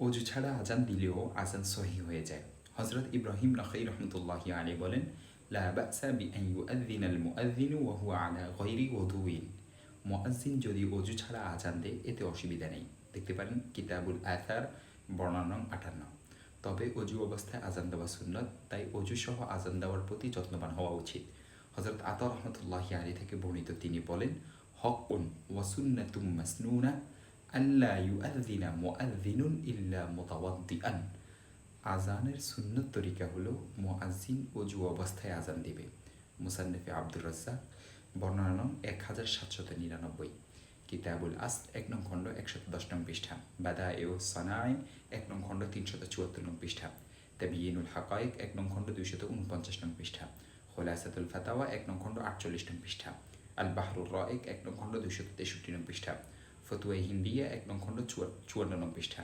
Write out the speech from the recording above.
অজু ছাড়া আজান দিলেও আজান সহি হয়ে যায়। হজরত ইব্রাহিম নখঈ রহমতুল্লাহি আলাইহি বলেন, লা বা'সা বিআন ইউআযযিনাল মুআযযিনু ওয়া হুয়া আলা গায়রি ওযুইন। মুআযযিন যদি অজু ছাড়া আজান দেয় এতে অসুবিধা নেই। দেখতে পারেন কিতাবুল আথার বর্ণনা নং 58। তবে অজু অবস্থায় আজান দেওয়া সুন্নত, তাই অজু সহ আজান দেওয়ার প্রতি যত্নবান হওয়া উচিত। হজরত আতা রহমতুল্লাহি আলাইহি থেকে বর্ণিত, তিনি বলেন, হকুন ওয়া সুন্নাতুম মাসনুনা আল্লা ইউআযযিনা মুআযযিনুন ইল্লা মুতাওয়াদ্দিআন। আজানের সুন্নত তরিকা হলো মুআযযিন অজু অবস্থায় আজান দিবে। মুসান্নিফে আব্দুর রাজ্জাক, বর্ণনা নং 1799। কিতাবুল আসল 1 নং খণ্ড 110 নং পৃষ্ঠা, বাদায়েউস সানায় 1 নং খণ্ড 374 নং পৃষ্ঠা, তাবিয়িনুল হাকায়েক 1 নং খণ্ড 249 নং পৃষ্ঠা, খুলাসাতুল ফাতাওয়া 1 নং খণ্ড 48 নং পৃষ্ঠা, আল বাহরুর রাইক 1 নং খণ্ড 263 নং পৃষ্ঠা, ফতোয়া হিন্দিয়া 1 নং খণ্ড 54 নং পৃষ্ঠা।